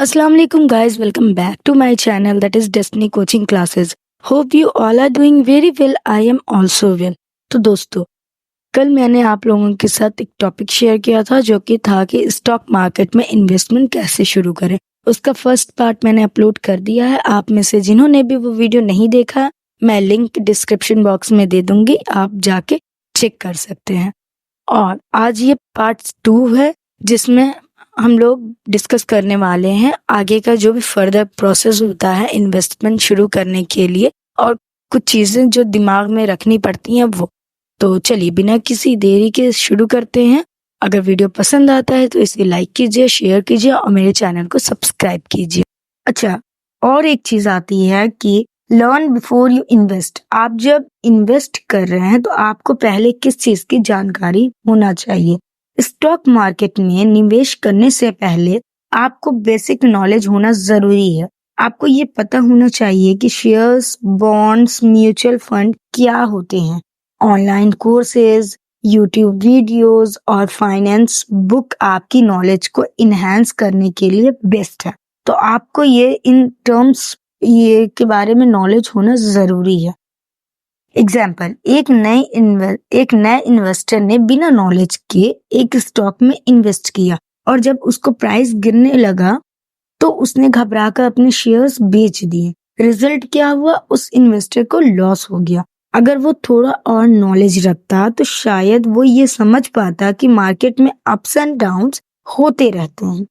Assalamu alaikum guys, welcome back to my channel that is Destiny Coaching Classes. Hope you all are doing very well. I am also well. तो दोस्तों, कल मैंने आप लोगों के साथ एक टॉपिक शेयर किया था जो कि था कि स्टॉक मार्केट में इन्वेस्टमेंट कैसे शुरू करें। उसका फर्स्ट पार्ट मैंने अपलोड कर दिया है। आप में से जिन्होंने भी वो वीडियो नहीं देखा, मैं लिंक डिस्क्रिप्शन बॉक्स में दे दूंगी, आप जाके चेक कर सकते हैं। और आज ये पार्ट 2 है जिसमें हम लोग डिस्कस करने वाले हैं आगे का जो भी फर्दर प्रोसेस होता है इन्वेस्टमेंट शुरू करने के लिए और कुछ चीज़ें जो दिमाग में रखनी पड़ती हैं वो। तो चलिए बिना किसी देरी के शुरू करते हैं। अगर वीडियो पसंद आता है तो इसे लाइक कीजिए, शेयर कीजिए और मेरे चैनल को सब्सक्राइब कीजिए। अच्छा, और एक चीज़ आती है कि लर्न बिफोर यू इन्वेस्ट। आप जब इन्वेस्ट कर रहे हैं तो आपको पहले किस चीज़ की जानकारी होना चाहिए। स्टॉक मार्केट में निवेश करने से पहले आपको बेसिक नॉलेज होना जरूरी है। आपको ये पता होना चाहिए कि शेयर्स, बॉन्ड्स, म्यूचुअल फंड क्या होते हैं। ऑनलाइन कोर्सेज, यूट्यूब वीडियोस और फाइनेंस बुक आपकी नॉलेज को इन्हेंस करने के लिए बेस्ट है। तो आपको ये इन टर्म्स के बारे में नॉलेज होना जरूरी है। एग्जाम्पल, एक नए इन्वेस्टर ने बिना नॉलेज के एक स्टॉक में इन्वेस्ट किया और जब उसको प्राइस गिरने लगा तो उसने घबराकर अपने शेयर्स बेच दिए। रिजल्ट क्या हुआ? उस इन्वेस्टर को लॉस हो गया। अगर वो थोड़ा और नॉलेज रखता तो शायद वो ये समझ पाता कि मार्केट में अप्स एंड डाउन्स होते रहते हैं।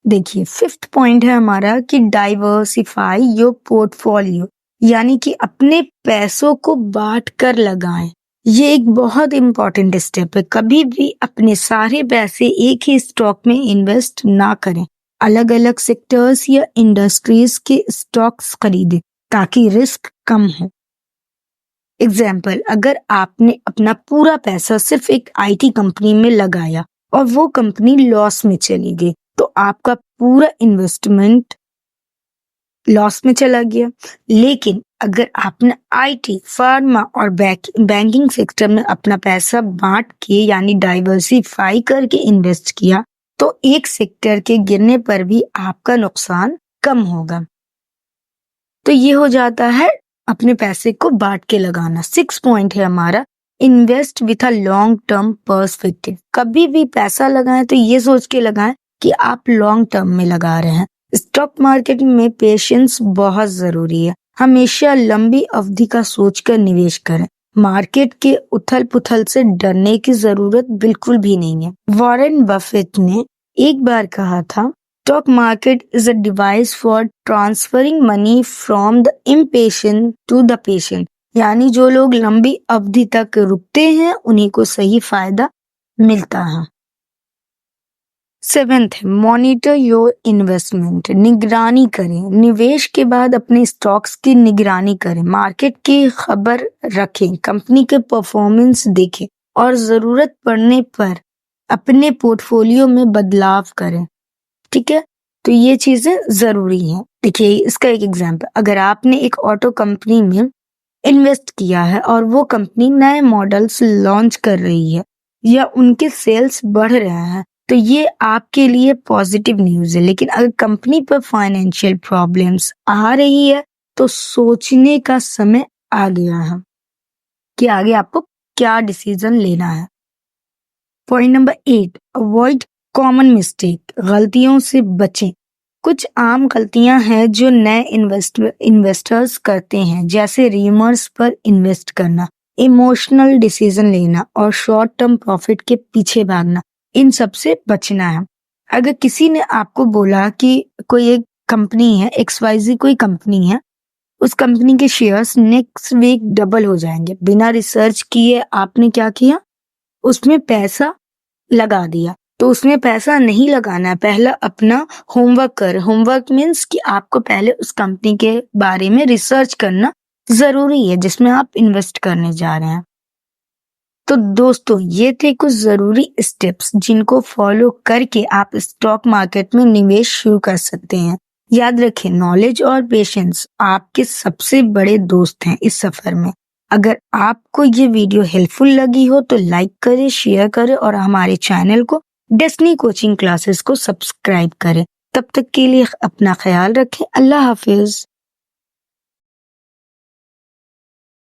देखिए, 5th पॉइंट है हमारा कि डाइवर्सिफाई योर पोर्टफोलियो, यानी कि अपने पैसों को बांट कर लगाएं। ये एक बहुत इंपॉर्टेंट स्टेप है। कभी भी अपने सारे पैसे एक ही स्टॉक में इन्वेस्ट ना करें। अलग अलग सेक्टर्स या इंडस्ट्रीज के स्टॉक्स खरीदें ताकि रिस्क कम हो। एग्जाम्पल, अगर आपने अपना पूरा पैसा सिर्फ एक IT कंपनी में लगाया और वो कंपनी लॉस में चली गई तो आपका पूरा इन्वेस्टमेंट लॉस में चला गया। लेकिन अगर आपने IT, फार्मा और बैंकिंग सेक्टर में अपना पैसा बांट के यानी डाइवर्सिफाई करके इन्वेस्ट किया तो एक सेक्टर के गिरने पर भी आपका नुकसान कम होगा। तो ये हो जाता है अपने पैसे को बांट के लगाना। 6 पॉइंट है हमारा, invest with a long term perspective. कभी भी पैसा लगाएं तो ये सोच के लगाएं कि आप लॉन्ग टर्म में लगा रहे हैं। स्टॉक मार्केट में पेशेंस बहुत जरूरी है। हमेशा लंबी अवधि का सोचकर निवेश करें। मार्केट के उथल पुथल से डरने की जरूरत बिल्कुल भी नहीं है। वॉरेन बफेट ने एक बार कहा था, stock market is a device for transferring money from the impatient to the patient, यानी जो लोग लंबी अवधि तक रुकते हैं उन्हीं को सही फायदा मिलता है। 7th है, मॉनिटर योर इन्वेस्टमेंट। निगरानी करें। निवेश के बाद अपने स्टॉक्स की निगरानी करें। मार्केट की खबर रखें, कंपनी के परफॉर्मेंस देखें और जरूरत पड़ने पर अपने पोर्टफोलियो में बदलाव करें। ठीक है, तो ये चीजें जरूरी हैं। देखिए, इसका एक एग्जाम्पल, अगर आपने एक ऑटो कंपनी में इन्वेस्ट किया है और वो कंपनी नए मॉडल्स लॉन्च कर रही है या उनके सेल्स बढ़ रहे हैं तो ये आपके लिए पॉजिटिव न्यूज़ है। लेकिन अगर कंपनी पर फाइनेंशियल प्रॉब्लम्स आ रही है तो सोचने का समय आ गया है कि आगे आपको क्या डिसीजन लेना है। Point number 8, avoid common mistake. गलतियों से बचें। कुछ आम गलतियां हैं जो नए इन्वेस्टर्स करते हैं, जैसे रीमर्स पर इन्वेस्ट करना, इमोशनल डिसीजन लेना और शॉर्ट टर्म प्रॉफिट के पीछे भागना। इन सब से बचना है। अगर किसी ने आपको बोला कि कोई एक कंपनी है, XYZ कोई कंपनी है, उस कंपनी के शेयर्स नेक्स्ट वीक डबल हो जाएंगे, बिना रिसर्च किए आपने क्या किया? उसमें पैसा लगा दिया। तो उसमें पैसा नहीं लगाना है, पहला अपना होमवर्क कर। होमवर्क मीन्स कि आपको पहले उस कंपनी के बारे में रिसर्च करना जरूरी है जिसमें आप इन्वेस्ट करने जा रहे हैं। तो दोस्तों, ये थे कुछ जरूरी स्टेप्स जिनको फॉलो करके आप स्टॉक मार्केट में निवेश शुरू कर सकते हैं। याद रखें, नॉलेज और पेशेंस आपके सबसे बड़े दोस्त हैं इस सफर में। अगर आपको ये वीडियो हेल्पफुल लगी हो तो लाइक करें, शेयर करें और हमारे चैनल को डेस्टिनी कोचिंग क्लासेस को सब्सक्राइब करें। तब तब तक के लिए अपना ख्याल रखें। अल्लाह हाफिज़।